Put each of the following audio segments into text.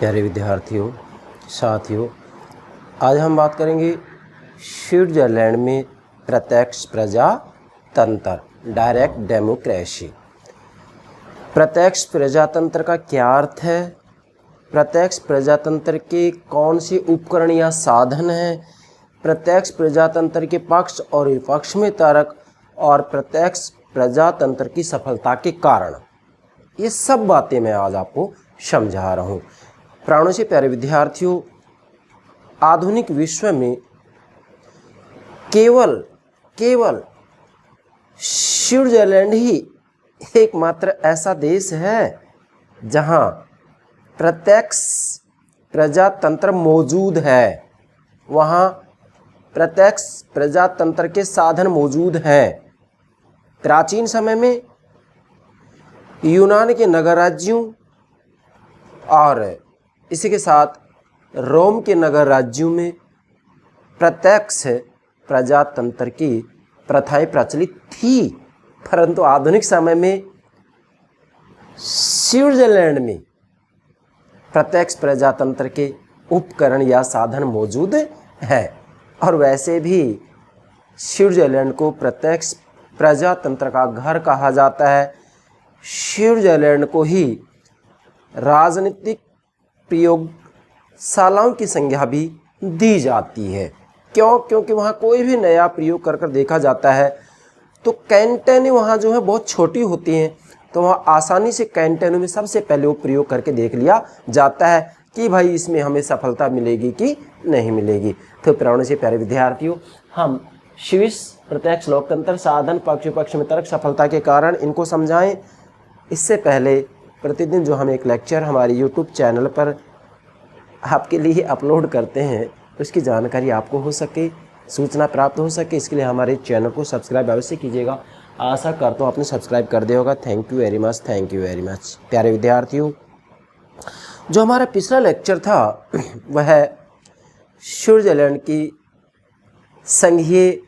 प्यारे विद्यार्थियों, साथियों, आज हम बात करेंगे स्विट्जरलैंड में प्रत्यक्ष प्रजातंत्र, डायरेक्ट डेमोक्रेसी। प्रत्यक्ष प्रजातंत्र का क्या अर्थ है? प्रत्यक्ष प्रजातंत्र के कौन से उपकरण या साधन हैं? प्रत्यक्ष प्रजातंत्र के पक्ष और विपक्ष में तर्क और प्रत्यक्ष प्रजातंत्र की सफलता के कारण, ये सब बातें मैं आज आपको समझा रहा हूँ। प्राणों से प्यारे विद्यार्थियों, आधुनिक विश्व में केवल स्विट्जरलैंड ही एकमात्र ऐसा देश है जहाँ प्रत्यक्ष प्रजातंत्र मौजूद है। वहाँ प्रत्यक्ष प्रजातंत्र के साधन मौजूद हैं। प्राचीन समय में यूनान के नगर राज्यों और इसी के साथ रोम के नगर राज्यों में प्रत्यक्ष प्रजातंत्र की प्रथाएं प्रचलित थी, परंतु आधुनिक समय में स्विट्जरलैंड में प्रत्यक्ष प्रजातंत्र के उपकरण या साधन मौजूद है। और वैसे भी स्विट्जरलैंड को प्रत्यक्ष प्रजातंत्र का घर कहा जाता है। स्विट्जरलैंड को ही राजनीतिक प्रयोगशालाओं की संज्ञा भी दी जाती है। क्यों? क्योंकि वहाँ कोई भी नया प्रयोग कर देखा जाता है तो कैंटेन वहाँ जो है बहुत छोटी होती हैं, तो वहाँ आसानी से कैंटेनों में सबसे पहले वो प्रयोग करके देख लिया जाता है कि भाई इसमें हमें सफलता मिलेगी कि नहीं मिलेगी। तो प्राणों से प्यारे विद्यार्थियों, हम स्विस प्रत्यक्ष लोकतंत्र साधन पक्ष विपक्ष में तर्क सफलता के कारण इनको समझाएं। इससे पहले प्रतिदिन जो हम एक लेक्चर हमारे यूट्यूब चैनल पर आपके लिए अपलोड करते हैं, उसकी जानकारी आपको हो सके, सूचना प्राप्त हो सके, इसके लिए हमारे चैनल को सब्सक्राइब अवश्य कीजिएगा। आशा करता हूँ आपने सब्सक्राइब कर दिया होगा। Thank you very much, thank you very much. प्यारे विद्यार्थियों, जो हमारा पिछला लेक्चर था वह स्विट्जरलैंड की संघीय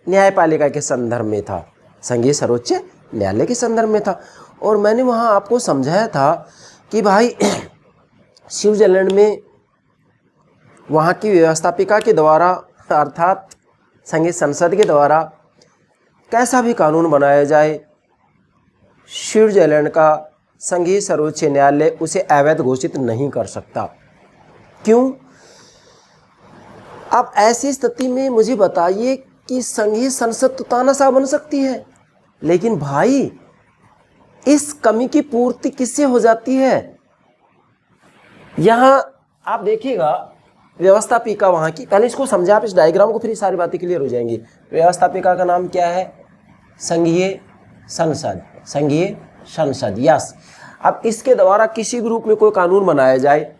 न्यायपालिका के संदर्भ में था, संघीय सर्वोच्च न्यायालय के संदर्भ में था। और मैंने वहाँ आपको समझाया था कि भाई स्विट्जरलैंड में वहाँ की व्यवस्थापिका के द्वारा अर्थात संघीय संसद के द्वारा कैसा भी कानून बनाया जाए, स्विट्जरलैंड का संघीय सर्वोच्च न्यायालय उसे अवैध घोषित नहीं कर सकता। क्यों? अब ऐसी स्थिति में मुझे बताइए कि संघीय संसद तो तानाशाह बन सकती है, लेकिन भाई इस कमी की पूर्ति किससे हो जाती है? यहाँ आप देखिएगा व्यवस्थापिका वहाँ की, पहले इसको समझा आप इस डायग्राम को, फिर सारी बातें क्लियर हो जाएंगी। व्यवस्थापिका का नाम क्या है? संघीय संसद, संघीय संसद, यस। अब इसके द्वारा किसी भी रूप में कोई कानून बनाया जाए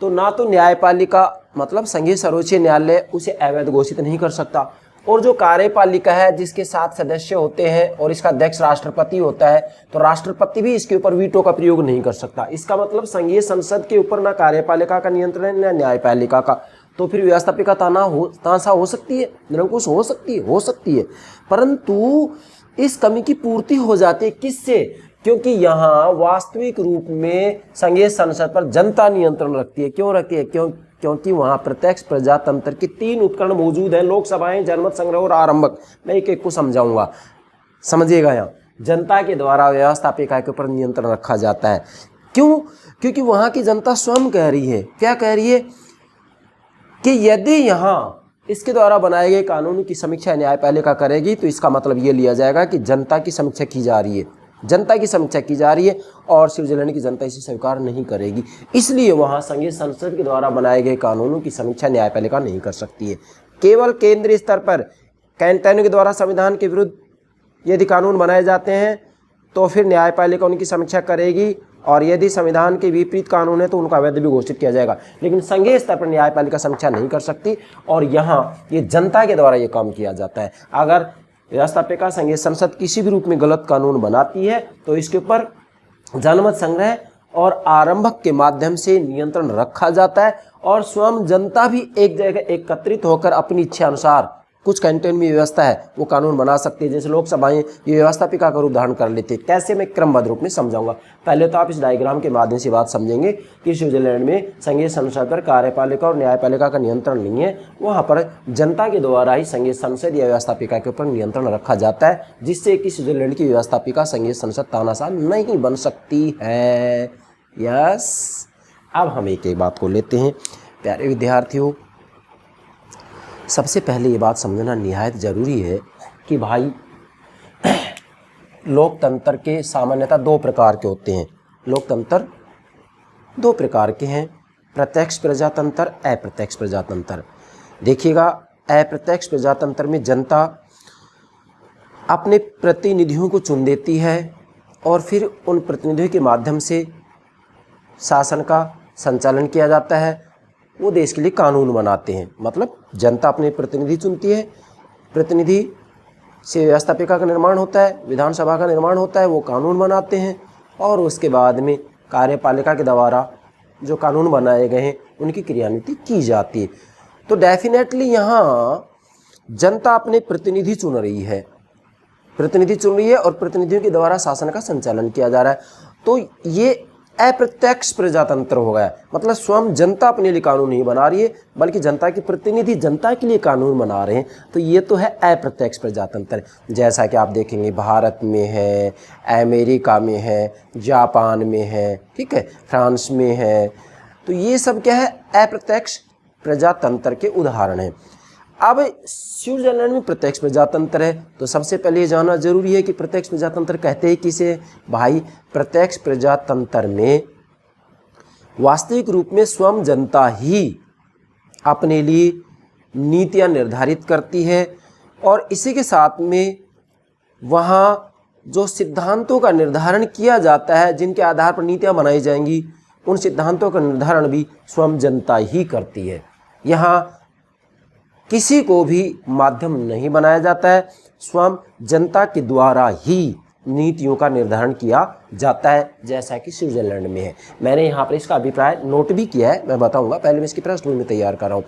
तो ना तो न्यायपालिका मतलब संघीय सर्वोच्च न्यायालय उसे अवैध घोषित नहीं कर सकता, और जो कार्यपालिका है जिसके 7 सदस्य होते हैं और इसका अध्यक्ष राष्ट्रपति होता है, तो राष्ट्रपति भी इसके ऊपर वीटो का प्रयोग नहीं कर सकता। इसका मतलब संघीय संसद के ऊपर ना कार्यपालिका का नियंत्रण है ना न्यायपालिका का। तो फिर व्यवस्थापिका तानाशाह हो सकती है, निरंकुश हो सकती है, परंतु इस कमी की पूर्ति हो जाती है किससे? क्योंकि यहाँ वास्तविक रूप में संघीय संसद पर जनता नियंत्रण रखती है। क्यों रखती है? क्योंकि वहाँ प्रत्यक्ष प्रजातंत्र के 3 उपकरण मौजूद हैं, लोकसभाएं, जनमत संग्रह और आरंभक। मैं एक एक को समझाऊंगा, समझिएगा। यहाँ जनता के द्वारा व्यवस्थापिका के ऊपर नियंत्रण रखा जाता है। क्यों? क्योंकि वहाँ की जनता स्वयं कह रही है, क्या कह रही है कि यदि यहाँ इसके द्वारा बनाए गए कानून की समीक्षा न्यायपालिका करेगी तो इसका मतलब ये लिया जाएगा कि जनता की समीक्षा की जा रही है, जनता की समीक्षा की जा रही है, और स्विट्जरलैंड की जनता इसे स्वीकार नहीं करेगी। इसलिए वहाँ संघीय संसद के द्वारा बनाए गए कानूनों की समीक्षा न्यायपालिका नहीं कर सकती है। केवल केंद्रीय स्तर पर कैंटेन के द्वारा संविधान के विरुद्ध यदि कानून बनाए जाते हैं तो फिर न्यायपालिका उनकी समीक्षा करेगी, और यदि संविधान के विपरीत कानून है तो उनका अवैध भी घोषित किया जाएगा। लेकिन संघीय स्तर पर न्यायपालिका समीक्षा नहीं कर सकती, और यहाँ ये जनता के द्वारा ये काम किया जाता है। अगर व्यवस्थापिका संघीय संसद किसी भी रूप में गलत कानून बनाती है तो इसके ऊपर जनमत संग्रह और आरंभक के माध्यम से नियंत्रण रखा जाता है, और स्वयं जनता भी एक जगह एकत्रित होकर अपनी इच्छा अनुसार कुछ कैंटोन में व्यवस्था है वो कानून बना सकती है, जैसे लोकसभाएं ये व्यवस्थापिका का रूप धारण कर लेती है। कैसे, मैं क्रमबद्ध रूप में समझाऊंगा। पहले तो आप इस डायग्राम के माध्यम से बात समझेंगे कि स्विट्जरलैंड में संघीय संसद पर कार्यपालिका और न्यायपालिका का नियंत्रण नहीं है, वहाँ पर जनता के द्वारा ही संघीय संसद या व्यवस्थापिका के ऊपर नियंत्रण रखा जाता है, जिससे कि स्विट्जरलैंड की व्यवस्थापिका संघीय संसद तानाशाह नहीं बन सकती है। यस, अब हम एक एक बात को लेते हैं। प्यारे विद्यार्थियों, सबसे पहले ये बात समझना निहायत ज़रूरी है कि भाई लोकतंत्र के सामान्यतः दो प्रकार के होते हैं। लोकतंत्र दो प्रकार के हैं, प्रत्यक्ष प्रजातंत्र, अप्रत्यक्ष प्रजातंत्र। देखिएगा, अप्रत्यक्ष प्रजातंत्र में जनता अपने प्रतिनिधियों को चुन देती है और फिर उन प्रतिनिधियों के माध्यम से शासन का संचालन किया जाता है, वो देश के लिए कानून बनाते हैं। मतलब जनता अपने प्रतिनिधि चुनती है, प्रतिनिधि से व्यवस्थापिका का निर्माण होता है, विधानसभा का निर्माण होता है, वो कानून बनाते हैं और उसके बाद में कार्यपालिका के द्वारा जो कानून बनाए गए हैं उनकी क्रियान्विति की जाती है। तो डेफिनेटली यहाँ जनता अपने प्रतिनिधि चुन रही है, प्रतिनिधि चुन रही है और प्रतिनिधियों के द्वारा शासन का संचालन किया जा रहा है। तो ये अप्रत्यक्ष प्रजातंत्र हो गया। मतलब स्वयं जनता अपने लिए कानून नहीं बना रही है, बल्कि जनता के प्रतिनिधि जनता के लिए कानून बना रहे हैं। तो ये तो है अप्रत्यक्ष प्रजातंत्र। जैसा कि आप देखेंगे भारत में है, अमेरिका में है, जापान में है, ठीक है, फ्रांस में है। तो ये सब क्या है, अप्रत्यक्ष प्रजातंत्र के उदाहरण हैं। अब स्विट्जरलैंड में प्रत्यक्ष प्रजातंत्र है, तो सबसे पहले ये जानना जरूरी है कि प्रत्यक्ष प्रजातंत्र कहते हैं किसे। भाई, प्रत्यक्ष प्रजातंत्र में वास्तविक रूप में स्वयं जनता ही अपने लिए नीतियां निर्धारित करती है और इसी के साथ में वहाँ जो सिद्धांतों का निर्धारण किया जाता है, जिनके आधार पर नीतियां बनाई जाएंगी, उन सिद्धांतों का निर्धारण भी स्वयं जनता ही करती है। यहाँ किसी को भी माध्यम नहीं बनाया जाता है, स्वयं जनता के द्वारा ही नीतियों का निर्धारण किया जाता है, जैसा कि स्विट्जरलैंड में है। मैंने यहाँ पर इसका अभिप्राय नोट भी किया है, मैं बताऊंगा, पहले मैं इसकी प्रश्न में तैयार कर रहा हूँ।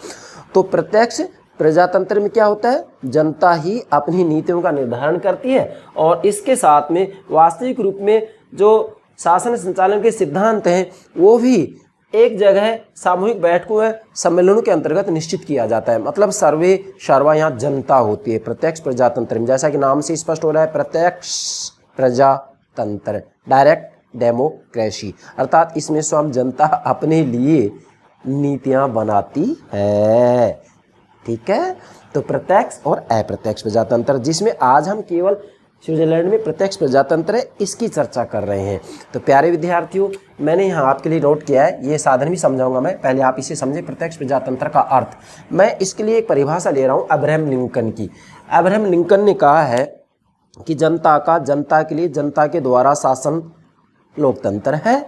तो प्रत्यक्ष प्रजातंत्र में क्या होता है, जनता ही अपनी नीतियों का निर्धारण करती है और इसके साथ में वास्तविक रूप में जो शासन संचालन के सिद्धांत हैं वो भी एक जगह सामूहिक बैठकों में सम्मेलनों के अंतर्गत निश्चित किया जाता है। मतलब सर्वे सर्वा यहाँ जनता होती है प्रत्यक्ष प्रजातंत्र में, जैसा कि नाम से स्पष्ट हो रहा है, प्रत्यक्ष प्रजातंत्र, डायरेक्ट डेमोक्रेसी, अर्थात इसमें स्वयं जनता अपने लिए नीतियां बनाती है। ठीक है, तो प्रत्यक्ष और अप्रत्यक्ष प्रजातंत्र, जिसमें आज हम केवल स्विट्जरलैंड में प्रत्यक्ष प्रजातंत्र है इसकी चर्चा कर रहे हैं। तो प्यारे विद्यार्थियों, मैंने यहाँ आपके लिए नोट किया है, ये साधन भी समझाऊंगा मैं, पहले आप इसे समझें प्रत्यक्ष प्रजातंत्र का अर्थ। मैं इसके लिए एक परिभाषा ले रहा हूँ अब्राहम लिंकन की। अब्राहम लिंकन ने कहा है कि जनता का जनता के लिए जनता के द्वारा शासन लोकतंत्र है,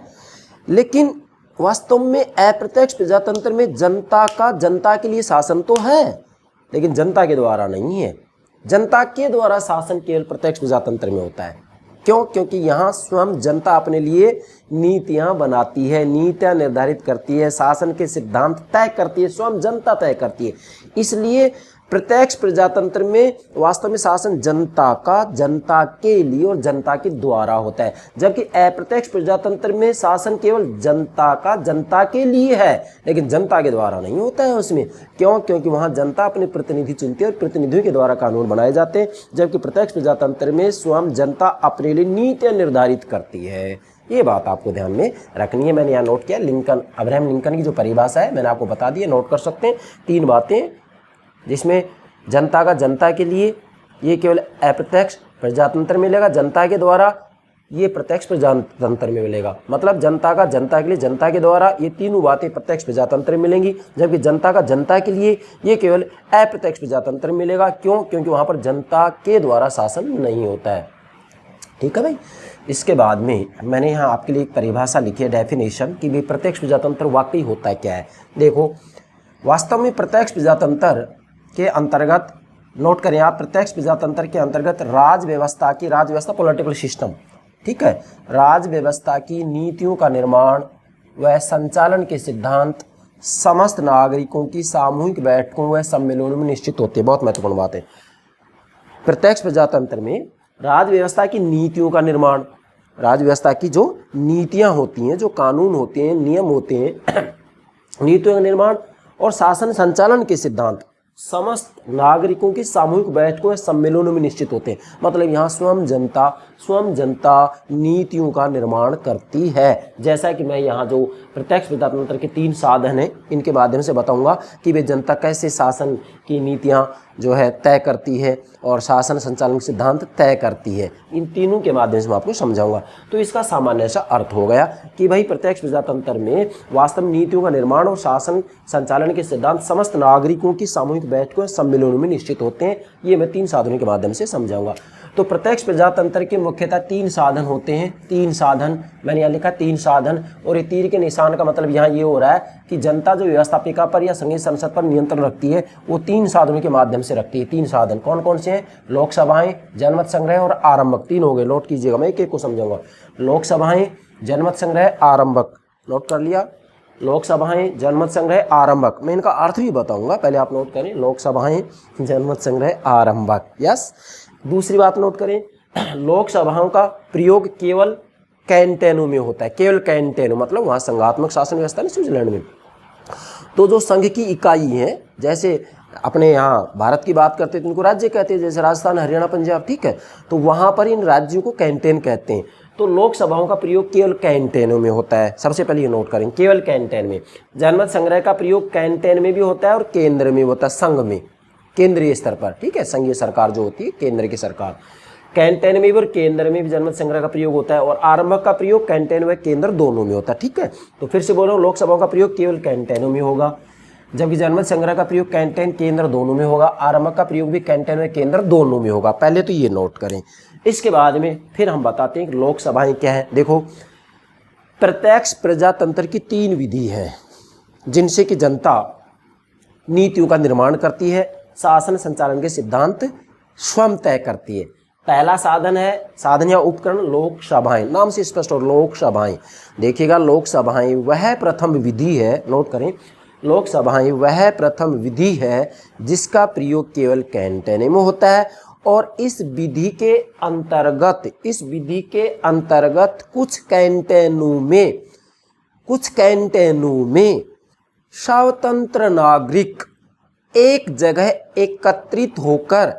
लेकिन वास्तव में अप्रत्यक्ष प्रजातंत्र में जनता का जनता के लिए शासन तो है, लेकिन जनता के द्वारा नहीं है। जनता के द्वारा शासन केवल प्रत्यक्ष प्रजातंत्र में होता है। क्यों? क्योंकि यहाँ स्वयं जनता अपने लिए नीतियाँ बनाती है, नीतियाँ निर्धारित करती है, शासन के सिद्धांत तय करती है, स्वयं जनता तय करती है। इसलिए प्रत्यक्ष प्रजातंत्र में वास्तव में शासन जनता का जनता के लिए और जनता के द्वारा होता है, जबकि अप्रत्यक्ष प्रजातंत्र में शासन केवल जनता का जनता के लिए है, लेकिन जनता के द्वारा नहीं होता है उसमें। क्यों? क्योंकि वहाँ जनता अपने प्रतिनिधि चुनती है और प्रतिनिधियों के द्वारा कानून बनाए जाते हैं, जबकि प्रत्यक्ष प्रजातंत्र में स्वयं जनता अपने लिए नीतियाँ निर्धारित करती है। ये बात आपको ध्यान में रखनी है। मैंने यहाँ नोट किया, लिंकन, अब्राहम लिंकन की जो परिभाषा है मैंने आपको बता दी है, नोट कर सकते हैं। 3 बातें जिसमें जनता का जनता के लिए ये केवल अप्रत्यक्ष प्रजातंत्र मिलेगा, जनता के द्वारा ये प्रत्यक्ष प्रजातंत्र में मिलेगा। मतलब जनता का जनता के लिए जनता के द्वारा ये तीनों बातें प्रत्यक्ष प्रजातंत्र में मिलेंगी, जबकि जनता का जनता के लिए ये केवल अप्रत्यक्ष प्रजातंत्र में मिलेगा। क्यों? क्योंकि वहाँ पर जनता के द्वारा शासन नहीं होता है। ठीक है भाई। इसके बाद में मैंने यहाँ आपके लिए एक परिभाषा लिखी है, डेफिनेशन, कि भाई प्रत्यक्ष प्रजातंत्र वाकई होता है क्या है। देखो, वास्तव में प्रत्यक्ष प्रजातंत्र के अंतर्गत, नोट करें आप, प्रत्यक्ष प्रजातंत्र के अंतर्गत राज व्यवस्था पॉलिटिकल सिस्टम, ठीक है, राज व्यवस्था की नीतियों का निर्माण व संचालन के सिद्धांत समस्त नागरिकों की सामूहिक बैठकों व सम्मेलनों में निश्चित होती है। बहुत महत्वपूर्ण बात है। प्रत्यक्ष प्रजातंत्र में राज्य व्यवस्था की नीतियों का निर्माण, राज्य व्यवस्था की जो नीतियां होती हैं, जो कानून होते हैं, नियम होते हैं, नीतियों का निर्माण और शासन संचालन के सिद्धांत समस्त नागरिकों की सामूहिक बैठकों या सम्मेलनों में निश्चित होते हैं। मतलब यहाँ स्वयं जनता नीतियों का निर्माण करती है। जैसा कि मैं यहाँ जो प्रत्यक्ष प्रजातंत्र के 3 साधन हैं, इनके माध्यम से बताऊंगा कि वे जनता कैसे शासन की नीतियाँ जो है तय करती है और शासन संचालन सिद्धांत तय करती है। इन तीनों के माध्यम से मैं आपको समझाऊंगा। तो इसका सामान्य सा अर्थ हो गया कि भाई प्रत्यक्ष प्रजातंत्र में वास्तव में नीतियों का निर्माण और शासन संचालन के सिद्धांत समस्त नागरिकों की सामूहिक बैठकों सम्मेलनों में निश्चित होते हैं। ये मैं 3 साधनों के माध्यम से समझाऊंगा। तो प्रत्यक्ष प्रजातंत्र के मुख्यतः 3 साधन होते हैं। 3 साधन मैंने यहाँ लिखा, 3 साधन, और ये तीर के निशान का मतलब यहाँ ये हो रहा है कि जनता जो व्यवस्थापिका पर या संघीय संसद पर नियंत्रण रखती है वो 3 साधनों के माध्यम से रखती है। 3 साधन कौन कौन से हैं? लोकसभाएं, जनमत संग्रह और आरंभक। 3 हो गए, नोट कीजिएगा, मैं एक एक को समझाऊंगा। लोकसभाएं, जनमत संग्रह, आरंभक। नोट कर लिया? लोकसभाएं, जनमत संग्रह, आरंभक। मैं इनका अर्थ भी बताऊंगा, पहले आप नोट करें। लोकसभाएं, जनमत संग्रह, आरंभक। यस। दूसरी बात नोट करें, लोकसभाओं का प्रयोग केवल कैंटेनों में होता है। केवल कैंटेनों मतलब वहाँ संघात्मक शासन व्यवस्था है स्विट्जरलैंड में। तो जो संघ की इकाई है, जैसे अपने यहाँ भारत की बात करते हैं तो इनको राज्य कहते हैं, जैसे राजस्थान, हरियाणा, पंजाब, ठीक है। तो वहाँ पर इन राज्यों को कैंटेन कहते हैं। तो लोकसभाओं का प्रयोग केवल कैंटेनों में होता है। सबसे पहले ये नोट करें, केवल कैंटेन में। जनमत संग्रह का प्रयोग कैंटेन में भी होता है और केंद्र में होता है, संघ में, केंद्रीय स्तर पर, ठीक है। संघीय सरकार जो होती है, केंद्र की सरकार, कैंटेन में भी और केंद्र में भी जनमत संग्रह का प्रयोग होता है। और आरंभक का प्रयोग कैंटेन व केंद्र दोनों में होता है, ठीक है। तो फिर से बोल रहा हूँ, लोकसभाओं का प्रयोग केवल कैंटेनों में होगा, जबकि जनमत संग्रह का प्रयोग कैंटेन, केंद्र दोनों में होगा। आरंभक का प्रयोग भी कैंटेन व केंद्र दोनों में होगा। पहले तो ये नोट करें। इसके बाद में फिर हम बताते हैं कि लोकसभाएं क्या है। देखो, प्रत्यक्ष प्रजातंत्र की 3 विधि है जिनसे कि जनता नीतियों का निर्माण करती है, शासन संचालन के सिद्धांत स्वयं तय करती है। पहला साधन है, साधन या उपकरण, लोकसभाएं। नाम से स्पष्ट हो, लोकसभाएं। देखिएगा, लोकसभाएं वह प्रथम विधि है, नोट करें, लोकसभाएं वह प्रथम विधि है जिसका प्रयोग केवल कैंटेन में होता है। और इस विधि के अंतर्गत कुछ कैंटेनों में स्वतंत्र नागरिक एक जगह एकत्रित होकर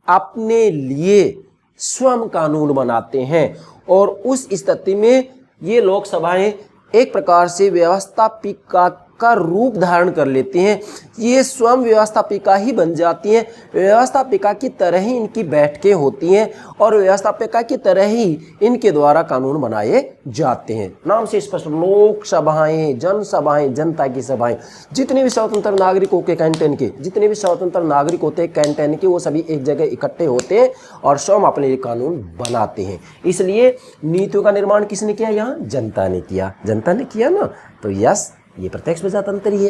अपने लिए स्वयं कानून बनाते हैं। और उस स्थिति में ये लोकसभाएं एक प्रकार से व्यवस्थापिका का रूप धारण कर लेती हैं। ये स्वयं व्यवस्थापिका ही बन जाती हैं। व्यवस्थापिका की तरह ही इनकी बैठकें होती हैं और व्यवस्थापिका की तरह ही इनके द्वारा कानून बनाए जाते हैं। नाम से स्पष्ट, लोकसभाएं, जनसभाएं, जनता की सभाएं। जितने भी स्वतंत्र नागरिक होते कैंटेन के, जितने भी स्वतंत्र नागरिक होते हैं कैंटेन के, वो सभी एक जगह इकट्ठे होते हैं और स्वयं अपने लिए कानून बनाते हैं। इसलिए नीतियों का निर्माण किसने किया? यहाँ जनता ने किया। जनता ने किया ना, तो यस, ये प्रत्यक्ष प्रजातंत्र ही है।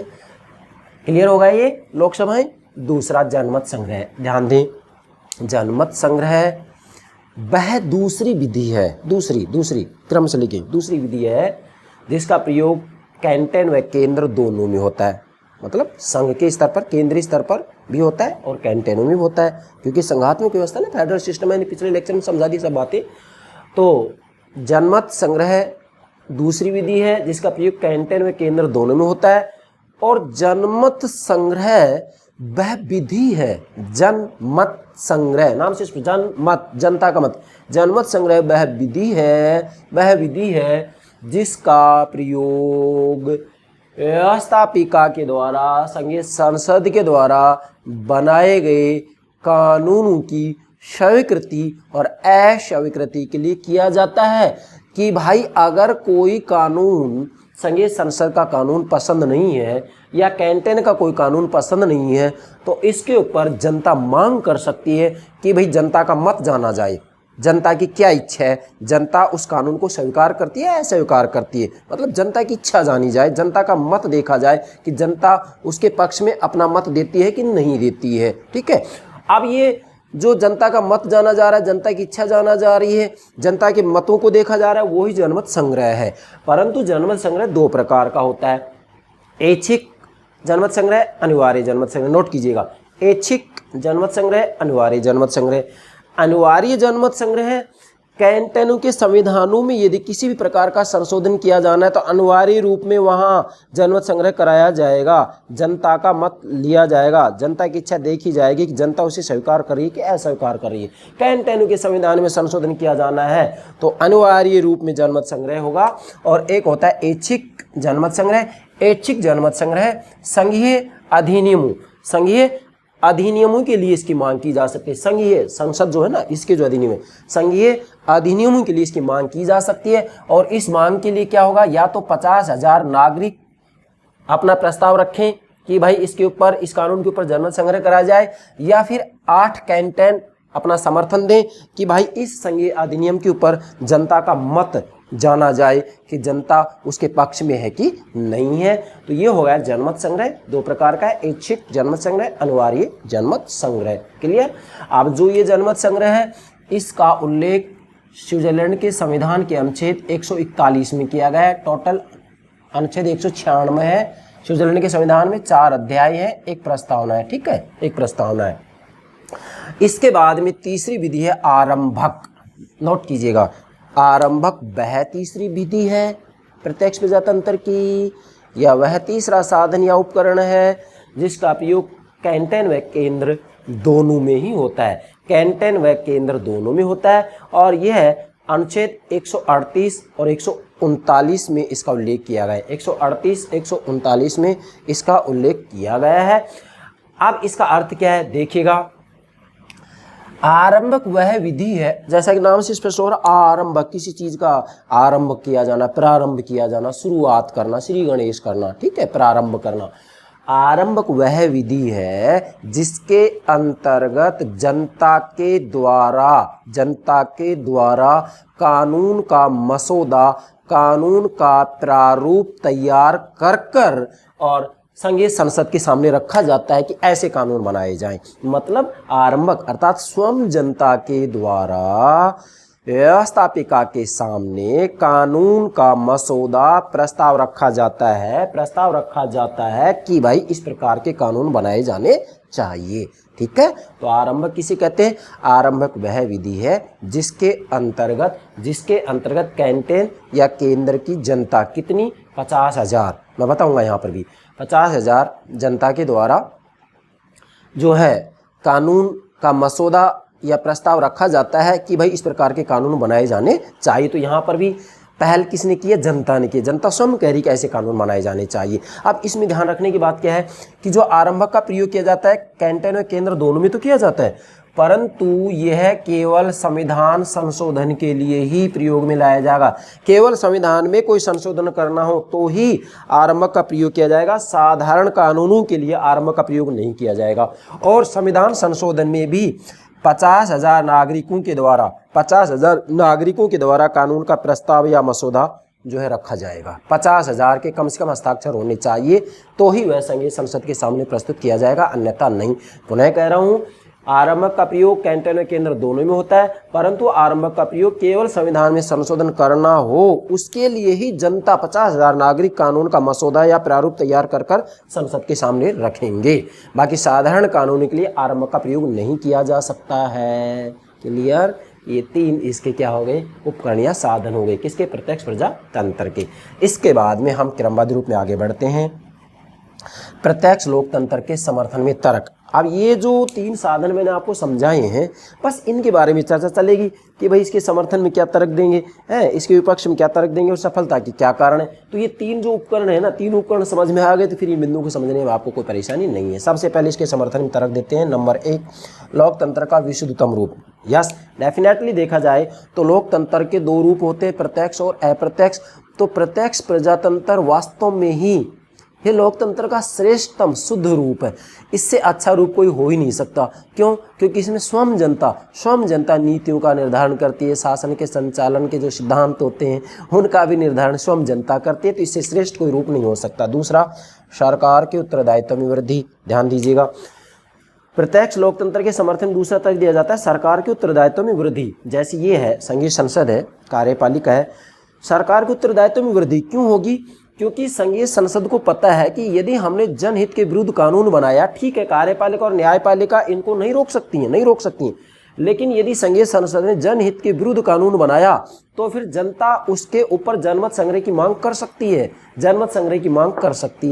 क्लियर होगा ये लोकसभाएं। दूसरा, जनमत संग्रह। ध्यान दें, जनमत संग्रह वह दूसरी विधि है, दूसरी क्रम से लिखिए, दूसरी विधि है जिसका प्रयोग कैंटेन व केंद्र दोनों में होता है। मतलब संघ के स्तर पर, केंद्रीय स्तर पर भी होता है और कैंटेनों में भी होता है, क्योंकि संघात्मक व्यवस्था ना, फेडरल सिस्टम, मैंने पिछले लेक्चर में समझा दी सब बातें। तो जनमत संग्रह दूसरी विधि है जिसका प्रयोग कैंटेन व केंद्र दोनों में होता है। और जनमत संग्रह वह विधि है, जनमत संग्रह, नाम से जनमत, जनता का मत, जनमत संग्रह वह विधि है जिसका प्रयोग व्यवस्थापिका के द्वारा, संघीय संसद के द्वारा बनाए गए कानूनों की स्वीकृति और अस्वीकृति के लिए किया जाता है। कि भाई अगर कोई कानून, संघीय संसद का कानून पसंद नहीं है या कैंटेन का कोई कानून पसंद नहीं है, तो इसके ऊपर जनता मांग कर सकती है कि भाई जनता का मत जाना जाए, जनता की क्या इच्छा है, जनता उस कानून को स्वीकार करती है, अस्वीकार करती है। मतलब जनता की इच्छा जानी जाए, जनता का मत देखा जाए कि जनता उसके पक्ष में अपना मत देती है कि नहीं देती है, ठीक है। अब ये जो जनता का मत जाना जा रहा है, जनता की इच्छा जाना जा रही है, जनता के मतों को देखा जा रहा है, वही जनमत संग्रह है। परंतु जनमत संग्रह 2 प्रकार का होता है। ऐच्छिक जनमत संग्रह, अनिवार्य जनमत संग्रह, नोट कीजिएगा। ऐच्छिक जनमत संग्रह, अनिवार्य जनमत संग्रह। अनिवार्य जनमत संग्रह, कैंटनों के संविधानों में यदि किसी भी प्रकार का संशोधन किया जाना है तो अनिवार्य रूप में वहां जनमत संग्रह कराया जाएगा, जनता का मत लिया जाएगा, जनता की इच्छा देखी जाएगी कि जनता उसे स्वीकार कर रही है कि अस्वीकार कर रही है। कैंटनों के संविधान में संशोधन किया जाना है तो अनिवार्य रूप में जनमत संग्रह होगा। और एक होता है ऐच्छिक जनमत संग्रह। ऐच्छिक जनमत संग्रह संघीय अधिनियमों, संघीय अधिनियमों के लिए इसकी मांग की जा सकती है। संघीय संसद जो है ना, इसके जो अधिनियम है, संघीय अधिनियमों के लिए इसकी मांग की जा सकती है। और इस मांग के लिए क्या होगा, या तो 50,000 नागरिक अपना प्रस्ताव रखें कि भाई इसके ऊपर, इस कानून के ऊपर जनमत संग्रह कराया जाए, या फिर 8 कैंटन अपना समर्थन दें कि भाई इस संघीय अधिनियम के ऊपर जनता का मत जाना जाए कि जनता उसके पक्ष में है कि नहीं है। तो ये हो गया जनमत संग्रह, दो प्रकार का है, ऐच्छिक जनमत संग्रह, अनिवार्य जनमत संग्रह। क्लियर। अब जो ये जनमत संग्रह है इसका उल्लेख स्विट्जरलैंड के संविधान के अनुच्छेद 141 में किया गया है। टोटल अनुच्छेद 196 है स्विट्जरलैंड के संविधान में, 4 अध्याय है, एक प्रस्तावना है। ठीक है, एक प्रस्तावना है। इसके बाद में तीसरी विधि है आरंभक, नोट कीजिएगा। आरंभक वह तीसरी विधि है प्रत्यक्ष प्रजातंत्र की, या वह तीसरा साधन या उपकरण है जिसका उपयोग कैंटन व केंद्र दोनों में ही होता है। कैंटन व केंद्र दोनों में होता है। और यह अनुच्छेद 138 और 139 में इसका उल्लेख किया गया है। 138, 139 में इसका उल्लेख किया गया है। अब इसका अर्थ क्या है देखिएगा। आरंभक वह विधि है, जैसा कि नाम से स्पष्ट हो रहा, आरंभक किसी चीज का आरंभ किया जाना, प्रारंभ किया जाना, शुरुआत करना, श्री गणेश करना। ठीक है, प्रारंभ करना। आरंभक वह विधि है जिसके अंतर्गत जनता के द्वारा कानून का मसौदा, कानून का प्रारूप तैयार कर और संघीय संसद के सामने रखा जाता है कि ऐसे कानून बनाए जाएं। मतलब आरंभक अर्थात स्वयं जनता के द्वारा व्यवस्थापिका के सामने कानून का मसौदा प्रस्ताव रखा जाता है कि भाई इस प्रकार के कानून बनाए जाने चाहिए। ठीक है, तो आरंभक किसे कहते हैं? आरंभक वह विधि है जिसके अंतर्गत कैंटन या केंद्र की जनता कितनी, 50,000, मैं बताऊंगा यहाँ पर भी, 50,000 जनता के द्वारा जो है कानून का मसौदा या प्रस्ताव रखा जाता है कि भाई इस प्रकार के कानून बनाए जाने चाहिए। तो यहाँ पर भी पहल किसने की है? जनता ने की। जनता स्वयं कह रही कि ऐसे कानून बनाए जाने चाहिए। अब इसमें ध्यान रखने की बात क्या है कि जो आरंभक का प्रयोग किया जाता है कैंटन और केंद्र दोनों में तो किया जाता है, परंतु यह केवल संविधान संशोधन के लिए ही प्रयोग में लाया जाएगा। केवल संविधान में कोई संशोधन करना हो तो ही आरंभक का प्रयोग किया जाएगा। साधारण कानूनों के लिए आरंभक का प्रयोग नहीं किया जाएगा। और संविधान संशोधन में भी 50,000 नागरिकों के द्वारा कानून का प्रस्ताव या मसौदा जो है रखा जाएगा। 50,000 के कम से कम हस्ताक्षर होने चाहिए तो ही वह संघीय संसद के सामने प्रस्तुत किया जाएगा, अन्यथा नहीं। पुनः कह रहा हूँ, आरंभक का प्रयोग कैंटन और केंद्र दोनों में होता है, परंतु आरंभक का प्रयोग केवल संविधान में संशोधन करना हो उसके लिए ही जनता 50,000 नागरिक कानून का मसौदा या प्रारूप तैयार कर संसद के सामने रखेंगे। बाकी साधारण कानून के लिए आरंभक का प्रयोग नहीं किया जा सकता है। क्लियर। ये 3 इसके क्या हो गए? उपकरण या साधन हो गए। किसके? प्रत्यक्ष प्रजातंत्र के। इसके बाद में हम क्रमबद्ध रूप में आगे बढ़ते हैं। प्रत्यक्ष लोकतंत्र के समर्थन में तर्क। अब ये जो 3 साधन मैंने आपको समझाए हैं, बस इनके बारे में चर्चा चलेगी कि भाई इसके समर्थन में क्या तर्क देंगे, इसके विपक्ष में क्या तर्क देंगे और सफलता की क्या कारण है। तो ये 3 जो उपकरण है ना, 3 उपकरण समझ में आ गए तो फिर इन बिंदुओं को समझने में आपको कोई परेशानी नहीं है। सबसे पहले इसके समर्थन में तर्क देते हैं। नंबर 1, लोकतंत्र का विशुद्धतम रूप। यस, डेफिनेटली देखा जाए तो लोकतंत्र के 2 रूप होते हैं, प्रत्यक्ष और अप्रत्यक्ष। तो प्रत्यक्ष प्रजातंत्र वास्तव में ही ये लोकतंत्र का श्रेष्ठतम शुद्ध रूप है। इससे अच्छा रूप कोई हो ही नहीं सकता। क्यों? क्योंकि इसमें स्वयं जनता नीतियों का निर्धारण करती है। शासन के संचालन के जो सिद्धांत होते हैं उनका भी निर्धारण स्वयं जनता करती है। तो इससे श्रेष्ठ कोई रूप नहीं हो सकता। दूसरा, सरकार के उत्तरदायित्व में वृद्धि। ध्यान दीजिएगा, प्रत्यक्ष लोकतंत्र के समर्थन में दूसरा तर्क दिया जाता है सरकार के उत्तरदायित्व में वृद्धि। जैसे ये है, संघीय संसद है, कार्यपालिका है, सरकार के उत्तरदायित्व में वृद्धि क्यों होगी? क्योंकि संघीय संसद को पता है कि यदि हमने जनहित के विरुद्ध कानून बनाया, ठीक है, कार्यपालिका और न्यायपालिका इनको नहीं रोक सकती हैं, लेकिन यदि संघीय संसद ने जनहित के विरुद्ध कानून बनाया तो फिर जनता उसके ऊपर जनमत संग्रह की मांग कर सकती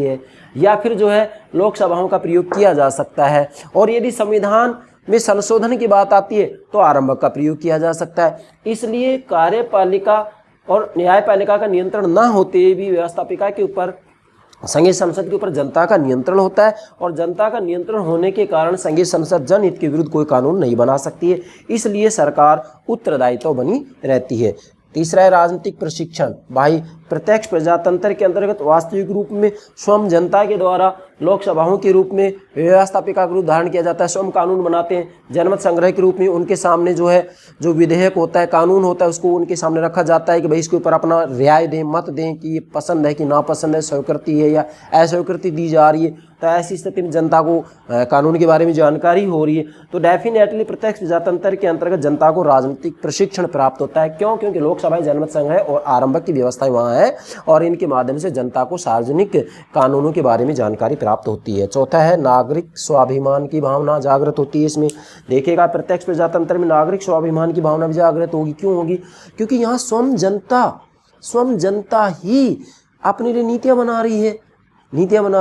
है, या फिर जो है लोकसभाओं का प्रयोग किया जा सकता है। और यदि संविधान में संशोधन की बात आती है तो आरंभक का प्रयोग किया जा सकता है। इसलिए कार्यपालिका और न्यायपालिका का नियंत्रण न होते हुए भी व्यवस्थापिका के ऊपर, संघीय संसद के ऊपर जनता का नियंत्रण होता है, और जनता का नियंत्रण होने के कारण संघीय संसद जनहित के विरुद्ध कोई कानून नहीं बना सकती है। इसलिए सरकार उत्तरदायित्व बनी रहती है। तीसरा है राजनीतिक प्रशिक्षण। भाई, प्रत्यक्ष प्रजातंत्र के अंतर्गत वास्तविक रूप में स्वयं जनता के द्वारा लोकसभाओं के रूप में व्यवस्थापिका का रूप धारण किया जाता है, स्वयं कानून बनाते हैं। जनमत संग्रह के रूप में उनके सामने जो है जो विधेयक होता है, कानून होता है, उसको उनके सामने रखा जाता है कि भाई इसके ऊपर अपना राय दें, मत दें कि ये पसंद है कि नापसंद है, स्वीकृति है या अस्वीकृति दी जा रही है। तो ऐसी स्थिति में जनता को कानून के बारे में जानकारी हो रही है। तो डेफिनेटली प्रत्यक्ष प्रजातंत्र के अंतर्गत जनता को राजनीतिक प्रशिक्षण प्राप्त होता है। क्यों? क्योंकि लोकसभा जनमत संग्रह और आरंभक की व्यवस्था वहाँ है, और इनके माध्यम से जनता को सार्वजनिक कानूनों के बारे में जानकारी प्राप्त होती है। चौथा है नागरिक स्वाभिमान की भावना जागृत होती है। इसमें देखिएगा, प्रत्यक्ष प्रजातंत्र में नागरिक स्वाभिमान की भावना भी जागृत होगी। क्यों होगी? क्योंकि यहाँ स्वयं जनता ही अपने लिए नीतियाँ बना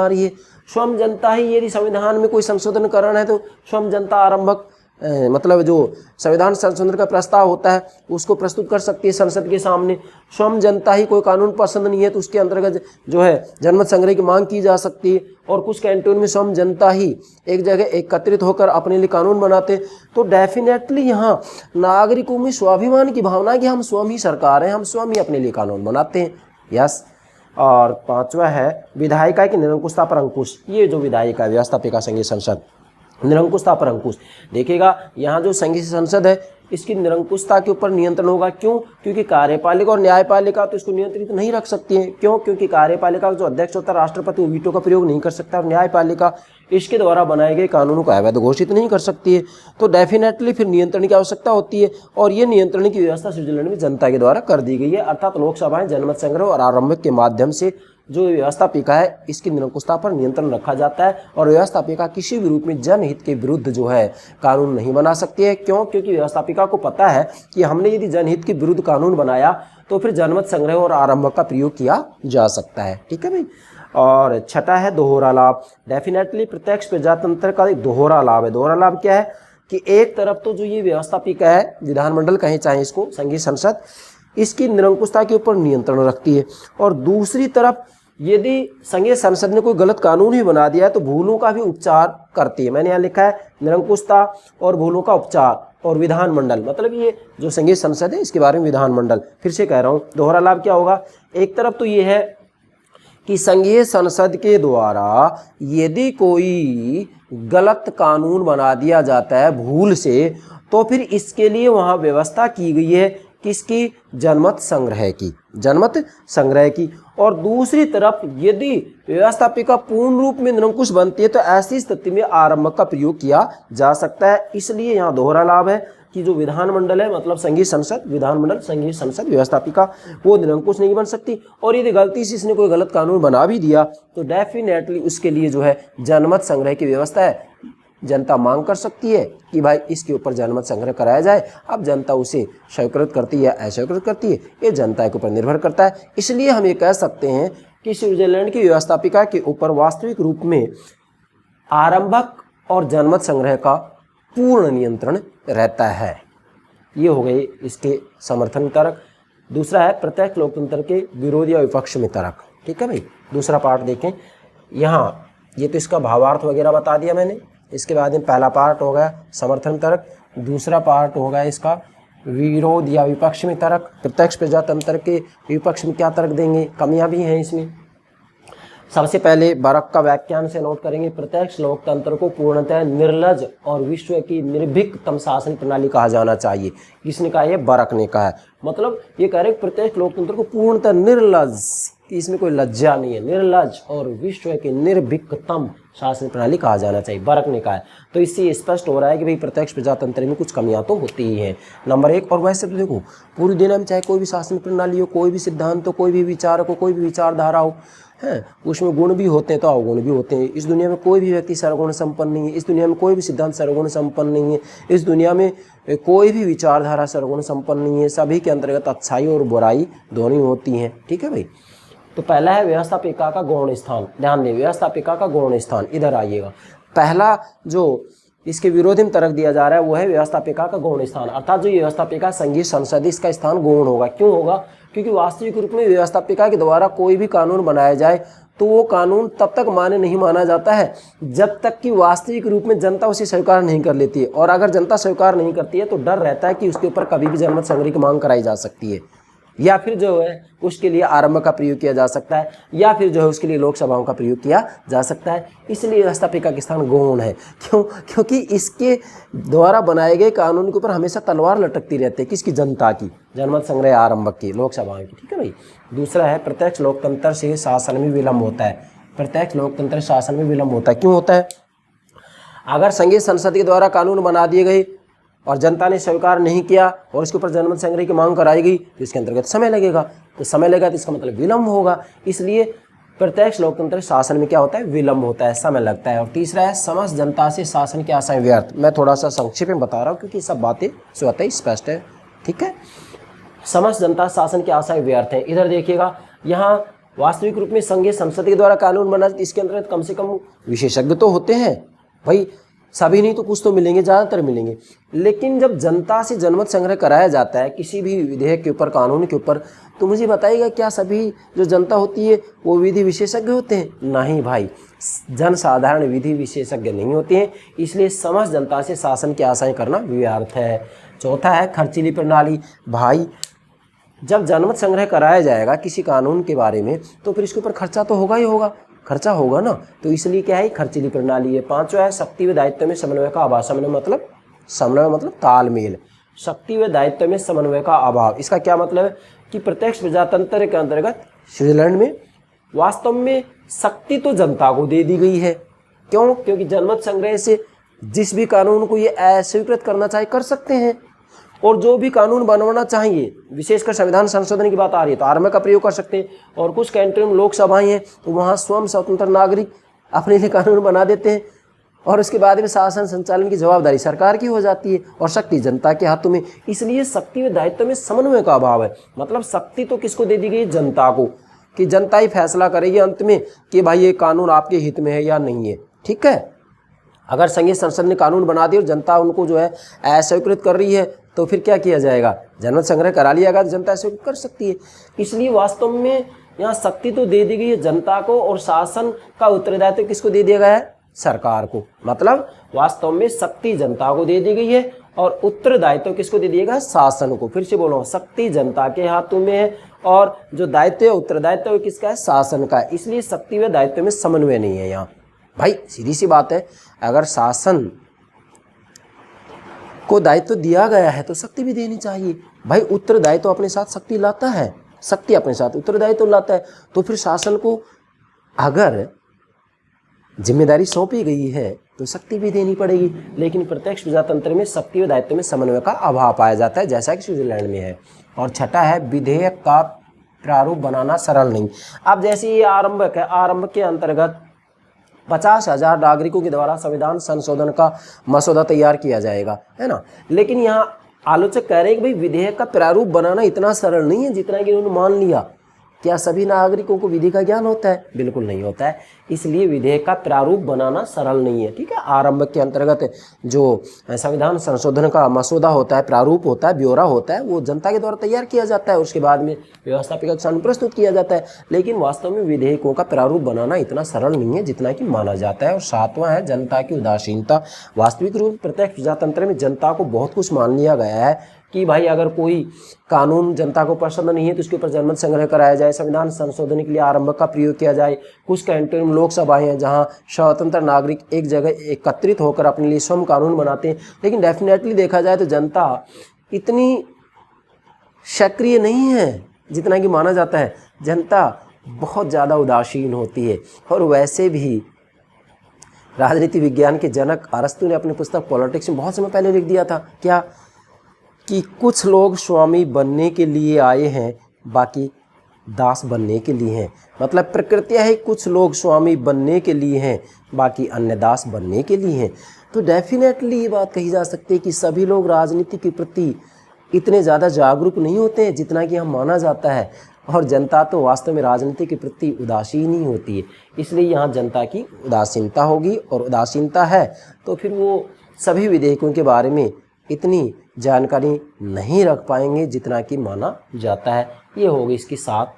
रही है। स्वयं जनता ही, यदि संविधान में कोई संशोधन करना है तो स्वयं जनता आरंभक, मतलब जो संविधान संशोधन का प्रस्ताव होता है उसको प्रस्तुत कर सकती है संसद के सामने। स्वयं जनता ही, कोई कानून पसंद नहीं है तो उसके अंतर्गत जो है जनमत संग्रह की मांग की जा सकती है। और कुछ कैंटोन में स्वयं जनता ही एक जगह एकत्रित होकर अपने लिए कानून बनाते हैं। तो डेफिनेटली यहाँ नागरिकों में स्वाभिमान की भावना है कि हम स्वयं ही सरकार हैं, हम स्वयं ही अपने लिए कानून बनाते हैं। यस। और पांचवा है विधायिका की निरंकुशता पर अंकुश। ये जो विधायिका व्यवस्थापिका संघीय संसद, निरंकुशता पर अंकुश। देखिएगा, यहाँ जो संघीय संसद है इसकी निरंकुशता के ऊपर नियंत्रण होगा। क्यों? क्योंकि कार्यपालिका और न्यायपालिका तो इसको नियंत्रित नहीं रख सकती है। क्यों? क्योंकि कार्यपालिका का जो अध्यक्ष होता है राष्ट्रपति, वो वीटो का प्रयोग नहीं कर सकता, और न्यायपालिका इसके द्वारा बनाए गए कानूनों को अवैध घोषित नहीं कर सकती है। तो डेफिनेटली फिर नियंत्रण की आवश्यकता होती है, और ये नियंत्रण की व्यवस्था स्विट्जरलैंड में जनता के द्वारा कर दी गई है। अर्थात लोकसभाएं जनमत संग्रह और आरंभक के माध्यम से जो व्यवस्थापिका है इसकी निरंकुशता पर नियंत्रण रखा जाता है, और व्यवस्थापिका किसी भी रूप में जनहित के विरुद्ध जो है कानून नहीं बना सकती है। क्यों? क्योंकि व्यवस्थापिका को पता है कि हमने यदि जनहित के विरुद्ध कानून बनाया तो फिर जनमत संग्रह और आरंभक का प्रयोग किया जा सकता है। ठीक है भाई। और छठा है दोहरा लाभ। डेफिनेटली प्रत्यक्ष प्रजातंत्र का एक दोहरा लाभ है। दोहरा लाभ क्या है कि एक तरफ तो जो ये व्यवस्थापिका है, विधानमंडल कहें चाहे इसको, संघीय संसद, इसकी निरंकुशता के ऊपर नियंत्रण रखती है, और दूसरी तरफ यदि संघीय संसद ने कोई गलत कानून ही बना दिया है तो भूलों का भी उपचार करती है। मैंने यहाँ लिखा है निरंकुशता और भूलों का उपचार। और विधानमंडल, मतलब ये जो संघीय संसद है इसके बारे में विधानमंडल, फिर से कह रहा हूँ, दोहरा लाभ क्या होगा? एक तरफ तो ये है कि संघीय संसद के द्वारा यदि कोई गलत कानून बना दिया जाता है भूल से, तो फिर इसके लिए वहाँ व्यवस्था की गई है किसकी? जनमत संग्रह की। और दूसरी तरफ यदि व्यवस्थापिका पूर्ण रूप में निरंकुश बनती है तो ऐसी स्थिति में आरंभक का प्रयोग किया जा सकता है। इसलिए यहाँ दोहरा लाभ है कि जो विधानमंडल है, मतलब संघीय संसद, विधानमंडल, संघीय संसद, व्यवस्थापिका, वो निरंकुश नहीं बन सकती। और यदि गलती से इसने कोई गलत कानून बना भी दिया तो डेफिनेटली उसके लिए जो है जनमत संग्रह की व्यवस्था है। जनता मांग कर सकती है कि भाई इसके ऊपर जनमत संग्रह कराया जाए। अब जनता उसे स्वीकृत करती है या अस्वीकृत करती है, ये जनता के ऊपर निर्भर करता है। इसलिए हम ये कह सकते हैं कि स्विट्जरलैंड की व्यवस्थापिका के ऊपर वास्तविक रूप में आरंभक और जनमत संग्रह का पूर्ण नियंत्रण रहता है। ये हो गए इसके समर्थन तर्क। दूसरा है प्रत्यक्ष लोकतंत्र के विरोध या विपक्ष में तर्क। ठीक है भाई। दूसरा पार्ट देखें। यहाँ ये तो इसका भावार्थ वगैरह बता दिया मैंने। इसके बाद में पहला पार्ट हो गया समर्थन तर्क, दूसरा पार्ट हो गया इसका विरोध या विपक्ष में तर्क। प्रत्यक्ष प्रजातंत्र के विपक्ष में क्या तर्क देंगे, कमियां भी हैं इसमें। सबसे पहले बरक का व्याख्यान से नोट करेंगे। प्रत्यक्ष लोकतंत्र को पूर्णतः निर्लज और विश्व की निर्भीकतम शासन प्रणाली कहा जाना चाहिए। किसने कहा? ये बरक ने कहा है। मतलब ये कह रहे हैं प्रत्यक्ष लोकतंत्र को पूर्णतः निर्लज, कि इसमें कोई लज्जा नहीं है, निर्लज और विश्व की निर्भीकतम शासन प्रणाली कहा जाना चाहिए। बर्क ने कहा है। तो इससे स्पष्ट हो रहा है कि भाई प्रत्यक्ष प्रजातंत्र में कुछ कमियां तो होती ही हैं, नंबर 1। और वैसे तो देखो पूरी दुनिया में चाहे कोई भी शासन प्रणाली हो, कोई भी सिद्धांत हो, कोई भी विचारक हो, कोई भी विचारधारा हो, हैं, उसमें गुण भी होते हैं तो अवगुण भी होते हैं। इस दुनिया में कोई भी व्यक्ति सर्वगुण संपन्न नहीं है, इस दुनिया में कोई भी सिद्धांत सर्वगुण संपन्न नहीं है, इस दुनिया में कोई भी विचारधारा सर्वगुण संपन्न नहीं है। सभी के अंतर्गत अच्छाई और बुराई दोनों होती हैं। ठीक है भाई। तो पहला है व्यवस्थापिका का गौण स्थान। ध्यान दें, व्यवस्थापिका का गौण स्थान, इधर आइएगा। पहला जो इसके विरोधी में तर्क दिया जा रहा है वो है व्यवस्थापिका का गौण स्थान, अर्थात जो व्यवस्थापिका संघीय संसद इसका स्थान गौण होगा। क्यों होगा? क्योंकि वास्तविक रूप में व्यवस्थापिका के द्वारा कोई भी कानून बनाया जाए तो वो कानून तब तक मान्य नहीं माना जाता है जब तक कि वास्तविक रूप में जनता उसे स्वीकार नहीं कर लेती है। और अगर जनता स्वीकार नहीं करती है तो डर रहता है कि उसके ऊपर कभी भी जनमत संग्रह की मांग कराई जा सकती है, या फिर जो है उसके लिए आरंभ का प्रयोग किया जा सकता है, या फिर जो है उसके लिए लोकसभाओं का प्रयोग किया जा सकता है। इसलिए व्यवस्थापिका के स्थान गौण है। क्यों? क्योंकि इसके द्वारा बनाए गए कानून के ऊपर हमेशा तलवार लटकती रहती है। किसकी? जनता की, जनमत संग्रह आरंभक की, लोकसभाओं की। ठीक है भाई। दूसरा है प्रत्यक्ष लोकतंत्र से शासन में विलम्ब होता है। प्रत्यक्ष लोकतंत्र शासन में विलम्ब होता है। क्यों होता है? अगर संघीय संसद के द्वारा कानून बना दिए गए और जनता ने स्वीकार नहीं किया और इसके ऊपर जनमत संग्रह की मांग कराई गई तो इसके अंतर्गत समय लगेगा, तो समय लगेगा तो इसका मतलब विलम्ब होगा। इसलिए प्रत्यक्ष लोकतंत्र शासन में क्या होता है? विलम्ब होता है, समय लगता है। और तीसरा है समस्त जनता से शासन की आशाएं व्यर्थ। मैं थोड़ा सा संक्षेप में बता रहा हूँ क्योंकि सब बातें स्वतः ही स्पष्ट है। ठीक है। समस्त जनता शासन की आशाएं व्यर्थ है। इधर देखिएगा, यहाँ वास्तविक रूप में संघीय संसद के द्वारा कानून बना, इसके अंतर्गत कम से कम विशेषज्ञ तो होते हैं भाई, सभी नहीं तो कुछ तो मिलेंगे, ज़्यादातर मिलेंगे। लेकिन जब जनता से जनमत संग्रह कराया जाता है किसी भी विधेयक के ऊपर, कानून के ऊपर, तो मुझे बताइएगा क्या सभी जो जनता होती है वो विधि विशेषज्ञ होते हैं? नहीं भाई, जनसाधारण विधि विशेषज्ञ नहीं होते हैं। इसलिए समस्त जनता से शासन की आशाएं करना व्यर्थ है। चौथा है खर्चीली प्रणाली। भाई जब जनमत संग्रह कराया जाएगा किसी कानून के बारे में तो फिर इसके ऊपर खर्चा तो होगा ही होगा, खर्चा होगा ना, तो इसलिए क्या है? खर्चीली प्रणाली है। पांचवा है शक्ति व दायित्व में समन्वय का अभाव। समन्वय मतलब तालमेल। शक्ति व दायित्व में समन्वय का अभाव, इसका क्या मतलब है कि प्रत्यक्ष प्रजातंत्र के अंतर्गत स्विट्जरलैंड में वास्तव में शक्ति तो जनता को दे दी गई है। क्यों? क्योंकि जनमत संग्रह से जिस भी कानून को ये अस्वीकृत करना चाहे कर सकते हैं, और जो भी कानून बनवाना चाहिए, विशेषकर संविधान संशोधन की बात आ रही है तो आरंभ का प्रयोग कर सकते हैं। और कुछ कंट्री में लोकसभाएं हैं तो वहाँ स्वयं स्वतंत्र नागरिक अपने लिए कानून बना देते हैं और उसके बाद में शासन संचालन की जवाबदारी सरकार की हो जाती है और शक्ति जनता के हाथों में। इसलिए शक्ति व दायित्व में समन्वय का अभाव है। मतलब शक्ति तो किसको दे दी गई? जनता को, कि जनता ही फैसला करेगी अंत में कि भाई ये कानून आपके हित में है या नहीं है। ठीक है। अगर संघीय संसद ने कानून बना दिया और जनता उनको जो है अस्वीकृत कर रही है तो फिर क्या किया जाएगा? जनमत संग्रह करा लिया गया तो जनता स्वीकृत कर सकती है। इसलिए वास्तव में यहाँ शक्ति तो दे दी गई है जनता को और शासन का उत्तरदायित्व किसको दे दिया गया है? सरकार को। मतलब वास्तव में शक्ति जनता को दे दी गई है और उत्तरदायित्व किसको दे दिया गया? शासन को। फिर से बोलो, शक्ति जनता के हाथों में है और जो दायित्व है, उत्तरदायित्व किसका है? शासन का। इसलिए शक्ति व दायित्व में समन्वय नहीं है यहाँ। भाई सीधी सी बात है, अगर शासन को दायित्व दिया गया है तो शक्ति भी देनी चाहिए। भाई उत्तरदायित्व अपने साथ शक्ति लाता है, शक्ति अपने साथ उत्तरदायित्व लाता है, तो फिर शासन को अगर जिम्मेदारी सौंपी गई है तो शक्ति भी देनी पड़ेगी। लेकिन प्रत्यक्ष प्रजातंत्र में शक्ति व दायित्व में समन्वय का अभाव पाया जाता है, जैसा कि स्विट्जरलैंड में है। और छठा है विधेयक का प्रारूप बनाना सरल नहीं। अब जैसे ये आरंभक है, आरंभ के अंतर्गत 50,000 नागरिकों के द्वारा संविधान संशोधन का मसौदा तैयार किया जाएगा, है ना। लेकिन यहाँ आलोचक कह रहे हैं कि भाई विधेयक का प्रारूप बनाना इतना सरल नहीं है जितना कि उन्होंने मान लिया। क्या सभी नागरिकों को विधि का ज्ञान होता है? बिल्कुल नहीं होता है। इसलिए विधेयक का प्रारूप बनाना सरल नहीं है। ठीक है। आरंभ के अंतर्गत जो संविधान संशोधन का मसौदा होता है, प्रारूप होता है, ब्यौरा होता है, वो जनता के द्वारा तैयार किया जाता है, उसके बाद में व्यवस्थापिका के सामने प्रस्तुत किया जाता है। लेकिन वास्तव में विधेयकों का प्रारूप बनाना इतना सरल नहीं है जितना कि माना जाता है। और सातवां है जनता की उदासीनता। वास्तविक रूप प्रत्यक्ष प्रजातंत्र में जनता को बहुत कुछ मान लिया गया है कि भाई अगर कोई कानून जनता को पसंद नहीं है तो उसके ऊपर जनमत संग्रह कराया जाए, संविधान संशोधन के लिए आरंभ का प्रयोग किया जाए। कुछ कंट्री में लोकसभाएं हैं जहां स्वतंत्र नागरिक एक जगह एकत्रित होकर अपने लिए स्वयं कानून बनाते हैं। लेकिन डेफिनेटली देखा जाए तो जनता इतनी सक्रिय नहीं है जितना कि माना जाता है। जनता बहुत ज़्यादा उदासीन होती है और वैसे भी राजनीति विज्ञान के जनक अरस्तु ने अपनी पुस्तक पॉलिटिक्स में बहुत समय पहले लिख दिया था क्या, कि कुछ लोग स्वामी बनने के लिए आए हैं, बाकी दास बनने के लिए हैं। मतलब प्रकृति है कुछ लोग स्वामी बनने के लिए हैं, बाकी अन्य दास बनने के लिए हैं। तो डेफिनेटली ये बात कही जा सकती है कि सभी लोग राजनीति के प्रति इतने ज़्यादा जागरूक नहीं होते हैं जितना कि हम माना जाता है, और जनता तो वास्तव में राजनीति के प्रति उदासीन ही होती है। इसलिए यहाँ जनता की उदासीनता होगी, और उदासीनता है तो फिर वो सभी विधेयकों के बारे में इतनी जानकारी नहीं रख पाएंगे जितना कि माना जाता है। ये होगी इसकी 7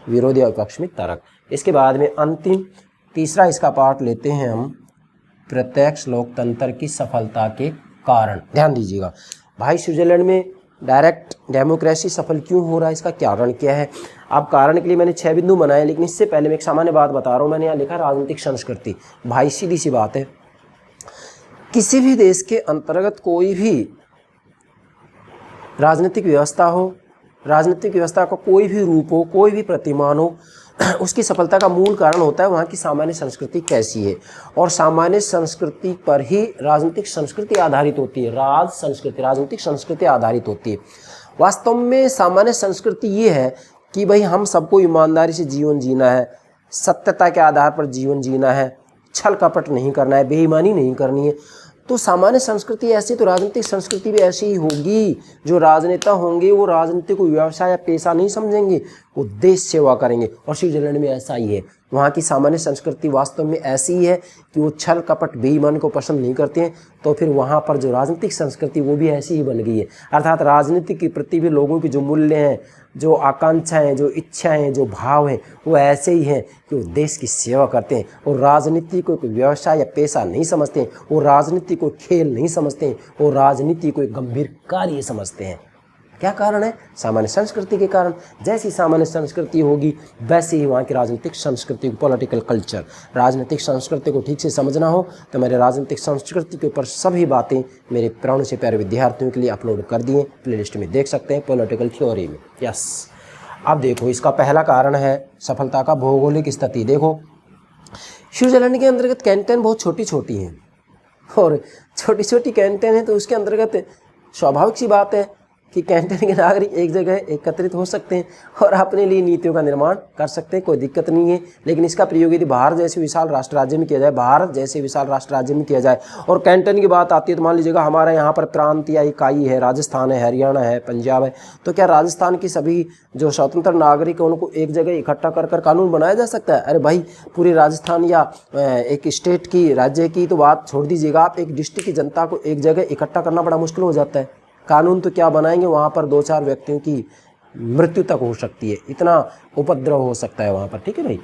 विरोधी और विपक्ष में तर्क। इसके बाद में अंतिम तीसरा इसका पार्ट लेते हैं हम, प्रत्यक्ष लोकतंत्र की सफलता के कारण। ध्यान दीजिएगा भाई, स्विट्जरलैंड में डायरेक्ट डेमोक्रेसी सफल क्यों हो रहा है, इसका कारण क्या है। अब कारण के लिए मैंने 6 बिंदु बनाए, लेकिन इससे पहले मैं एक सामान्य बात बता रहा हूँ। मैंने यहाँ लिखा राजनीतिक संस्कृति। भाई सीधी सी बात है, किसी भी देश के अंतर्गत कोई भी राजनीतिक व्यवस्था हो, राजनीतिक व्यवस्था का कोई भी रूप हो, कोई भी प्रतिमान हो, उसकी सफलता का मूल कारण होता है वहाँ की सामान्य संस्कृति कैसी है, और सामान्य संस्कृति पर ही राजनीतिक संस्कृति आधारित होती है। राजनीतिक संस्कृति आधारित होती है। वास्तव में सामान्य संस्कृति ये है कि भाई हम सबको ईमानदारी से जीवन जीना है, सत्यता के आधार पर जीवन जीना है, छल कपट नहीं करना है, बेईमानी नहीं करनी है। तो सामान्य संस्कृति ऐसी, तो राजनीतिक संस्कृति भी ऐसी ही होगी। जो राजनेता होंगे वो राजनीति को व्यवसाय या पेशा नहीं समझेंगे, वो देश सेवा करेंगे, और स्विट्जरलैंड में ऐसा ही है। वहाँ की सामान्य संस्कृति वास्तव में ऐसी ही है कि वो छल कपट बेईमान को पसंद नहीं करते हैं। तो फिर वहाँ पर जो राजनीतिक संस्कृति वो भी ऐसी ही बन गई है। अर्थात राजनीति के प्रति भी लोगों की जो मूल्य हैं, जो आकांक्षाएं, जो इच्छाएं, जो भाव हैं, वो ऐसे ही हैं कि वो देश की सेवा करते हैं, और राजनीति को कोई व्यवसाय या पेशा नहीं समझते हैं, वो राजनीति को खेल नहीं समझते हैं, वो राजनीति को एक गंभीर कार्य समझते हैं। क्या कारण है? सामान्य संस्कृति के कारण। जैसी सामान्य संस्कृति होगी वैसे ही वहाँ की राजनीतिक संस्कृति, पॉलिटिकल कल्चर। राजनीतिक संस्कृति को ठीक से समझना हो तो मेरे राजनीतिक संस्कृति के ऊपर सभी बातें मेरे प्राण से प्यारे विद्यार्थियों के लिए अपलोड कर दिए, प्लेलिस्ट में देख सकते हैं, पॉलिटिकल थ्योरी में। यस, अब देखो इसका पहला कारण है सफलता का भौगोलिक स्थिति। देखो स्विट्जरलैंड के अंतर्गत कैंटन बहुत छोटी छोटी हैं, और छोटी छोटी कैंटन है तो उसके अंतर्गत स्वाभाविक सी बात है कि कैंटन के नागरिक एक जगह एकत्रित हो सकते हैं और अपने लिए नीतियों का निर्माण कर सकते हैं, कोई दिक्कत नहीं है। लेकिन इसका प्रयोग यदि भारत जैसे विशाल राष्ट्र राज्य में किया जाए, भारत जैसे विशाल राष्ट्र राज्य में किया जाए, और कैंटन की बात आती है तो मान लीजिएगा हमारा यहाँ पर प्रांत या इकाई है, राजस्थान है, हरियाणा है, पंजाब है, तो क्या राजस्थान की सभी जो स्वतंत्र नागरिक हैं उनको एक जगह इकट्ठा कर कर कानून बनाया जा सकता है? अरे भाई, पूरे राजस्थान या एक स्टेट की, राज्य की तो बात छोड़ दीजिएगा, आप एक डिस्ट्रिक्ट की जनता को एक जगह इकट्ठा करना बड़ा मुश्किल हो जाता है। कानून तो क्या बनाएंगे, वहाँ पर 2-4 व्यक्तियों की मृत्यु तक हो सकती है, इतना उपद्रव हो सकता है वहाँ पर। ठीक है भाई,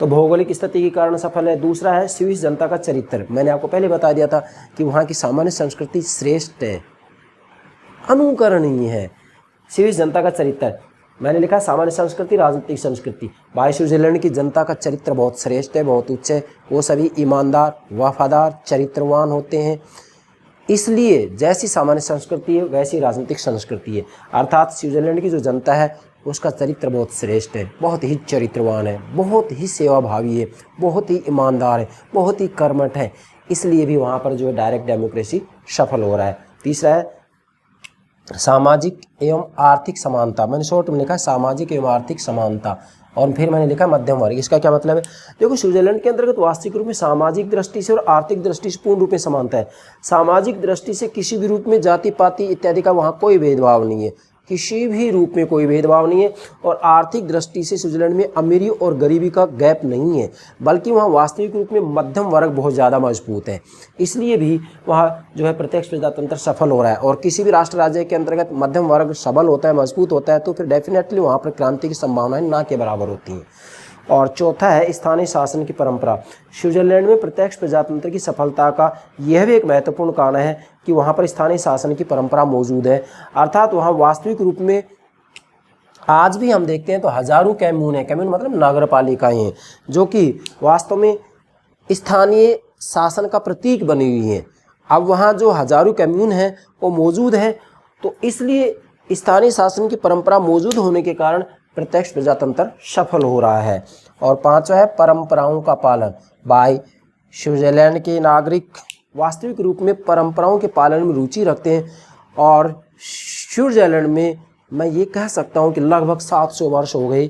तो भौगोलिक स्थिति के कारण सफल है। दूसरा है स्विस जनता का चरित्र। मैंने आपको पहले बता दिया था कि वहाँ की सामान्य संस्कृति श्रेष्ठ है, अनुकरणीय है। स्विस जनता का चरित्र मैंने लिखा सामान्य संस्कृति, राजनीतिक संस्कृति। भाई स्विट्जरलैंड की जनता का चरित्र बहुत श्रेष्ठ है, बहुत उच्च है। वो सभी ईमानदार, वफादार, चरित्रवान होते हैं। इसलिए जैसी सामान्य संस्कृति है वैसी राजनीतिक संस्कृति है। अर्थात स्विट्जरलैंड की जो जनता है उसका चरित्र बहुत श्रेष्ठ है, बहुत ही चरित्रवान है, बहुत ही सेवाभावी है, बहुत ही ईमानदार है, बहुत ही कर्मठ है। इसलिए भी वहाँ पर जो है डायरेक्ट डेमोक्रेसी सफल हो रहा है। तीसरा है सामाजिक एवं आर्थिक समानता। मैंने शॉर्ट में लिखा सामाजिक एवं आर्थिक समानता, और फिर मैंने लिखा मध्यम वर्ग। इसका क्या मतलब है? देखो स्विट्जरलैंड के अंतर्गत वास्तविक रूप में सामाजिक दृष्टि से और आर्थिक दृष्टि से पूर्ण रूप में समानता है। सामाजिक दृष्टि से किसी भी रूप में जाति पाति इत्यादि का वहाँ कोई भेदभाव नहीं है, किसी भी रूप में कोई भेदभाव नहीं है। और आर्थिक दृष्टि से स्विट्जरलैंड में अमीरी और गरीबी का गैप नहीं है, बल्कि वहाँ वास्तविक रूप में मध्यम वर्ग बहुत ज़्यादा मजबूत है। इसलिए भी वहाँ जो है प्रत्यक्ष प्रजातंत्र सफल हो रहा है। और किसी भी राष्ट्र राज्य के अंतर्गत मध्यम वर्ग सबल होता है, मजबूत होता है, तो फिर डेफिनेटली वहाँ पर क्रांति की संभावनाएं ना के बराबर होती हैं। और चौथा है स्थानीय शासन की परंपरा। स्विट्जरलैंड में प्रत्यक्ष प्रजातंत्र की सफलता का यह भी एक महत्वपूर्ण कारण है कि वहाँ पर स्थानीय शासन की परंपरा मौजूद है। अर्थात वहाँ वास्तविक रूप में आज भी हम देखते हैं तो हजारों कम्यून है, कम्यून मतलब नगर पालिकाएँ हैं, जो कि वास्तव में स्थानीय शासन का प्रतीक बनी हुई हैं। अब वहाँ जो हजारों कम्यून हैं वो मौजूद हैं, तो इसलिए स्थानीय शासन की परंपरा मौजूद होने के कारण प्रत्यक्ष प्रजातंत्र सफल हो रहा है। और पांचवा है परंपराओं का पालन। भाई स्विट्जरलैंड के नागरिक वास्तविक रूप में परंपराओं के पालन में रुचि रखते हैं और स्विट्जरलैंड में मैं ये कह सकता हूँ कि लगभग 700 वर्ष हो गए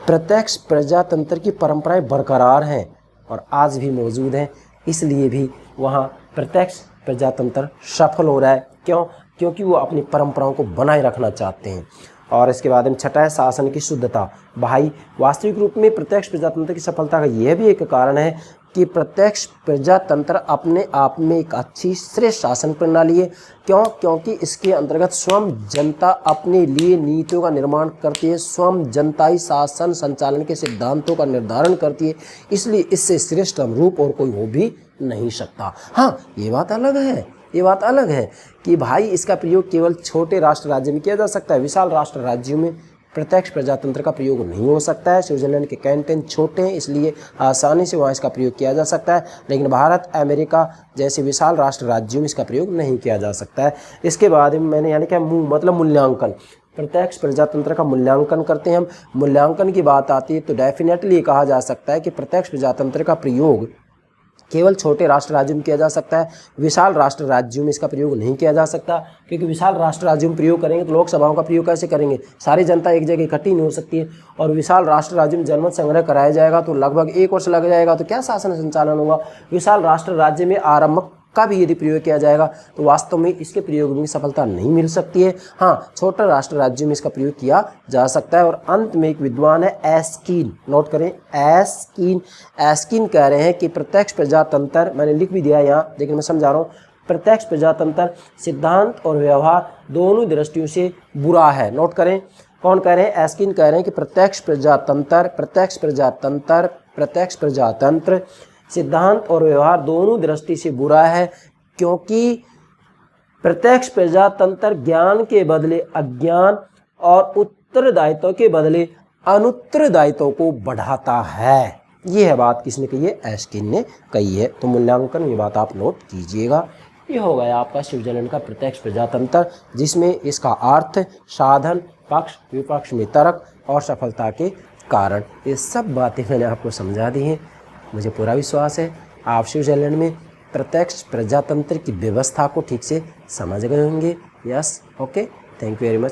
प्रत्यक्ष प्रजातंत्र की परंपराएं बरकरार हैं और आज भी मौजूद हैं। इसलिए भी वहाँ प्रत्यक्ष प्रजातंत्र सफल हो रहा है। क्यों? क्योंकि वो अपनी परंपराओं को बनाए रखना चाहते हैं। और इसके बाद में छठा है शासन की शुद्धता। भाई वास्तविक रूप में प्रत्यक्ष प्रजातंत्र की सफलता का यह भी एक कारण है कि प्रत्यक्ष प्रजातंत्र अपने आप में एक अच्छी श्रेष्ठ शासन प्रणाली है। क्यों? क्योंकि इसके अंतर्गत स्वयं जनता अपने लिए नीतियों का निर्माण करती है, स्वयं जनताई शासन संचालन के सिद्धांतों का निर्धारण करती है। इसलिए इससे श्रेष्ठ रूप और कोई हो भी नहीं सकता। हाँ, ये बात अलग है कि भाई इसका प्रयोग केवल छोटे राष्ट्र राज्य में किया जा सकता है। विशाल राष्ट्र राज्यों में प्रत्यक्ष प्रजातंत्र का प्रयोग नहीं हो सकता है। स्विट्जरलैंड के कैंटन छोटे हैं, इसलिए आसानी से वहाँ इसका प्रयोग किया जा सकता है, लेकिन भारत, अमेरिका जैसे विशाल राष्ट्र राज्यों में इसका प्रयोग नहीं किया जा सकता है। इसके बाद मैंने यानी कि मतलब मूल्यांकन, प्रत्यक्ष प्रजातंत्र का मूल्यांकन करते हैं हम। मूल्यांकन की बात आती है तो डेफिनेटली कहा जा सकता है कि प्रत्यक्ष प्रजातंत्र का प्रयोग केवल छोटे राष्ट्र राज्यों में किया जा सकता है, विशाल राष्ट्र राज्यों में इसका प्रयोग नहीं किया जा सकता। क्योंकि विशाल राष्ट्र राज्यों में प्रयोग करेंगे तो लोकसभाओं का प्रयोग कैसे करेंगे? सारी जनता एक जगह इकट्ठी नहीं हो सकती है। और विशाल राष्ट्र राज्यों में जनमत संग्रह कराया जाएगा तो लगभग 1 वर्ष लग जाएगा, तो क्या शासन संचालन होगा? विशाल राष्ट्र राज्य में आरंभ का भी यदि प्रयोग किया जाएगा तो वास्तव में इसके प्रयोग में सफलता नहीं मिल सकती है। हाँ, छोटे राष्ट्र राज्यों में इसका प्रयोग किया जा सकता है। और अंत में एक विद्वान है एस्किन, नोट करें, एस्किन कह रहे हैं कि प्रत्यक्ष प्रजातंत्र, मैंने लिख भी दिया यहाँ लेकिन मैं समझा रहा हूँ, प्रत्यक्ष प्रजातंत्र सिद्धांत और व्यवहार दोनों दृष्टियों से बुरा है। नोट करें, कौन कह रहे हैं? एस्किन कह रहे हैं कि प्रत्यक्ष प्रजातंत्र सिद्धांत और व्यवहार दोनों दृष्टि से बुरा है, क्योंकि प्रत्यक्ष प्रजातंत्र ज्ञान के बदले अज्ञान और उत्तरदायित्व के बदले अनुत्तरदायित्व को बढ़ाता है। ये है बात किसने कही है? एस्किन ने कही है। तो मूल्यांकन ये बात आप नोट कीजिएगा। ये हो गया आपका स्विट्जरलैंड का प्रत्यक्ष प्रजातंत्र, जिसमें इसका अर्थ, साधन, पक्ष विपक्ष में तर्क और सफलता के कारण, ये सब बातें मैंने आपको समझा दी हैं। मुझे पूरा विश्वास है आप स्विट्जरलैंड में प्रत्यक्ष प्रजातंत्र की व्यवस्था को ठीक से समझ गए होंगे। Yes, okay, thank you very much.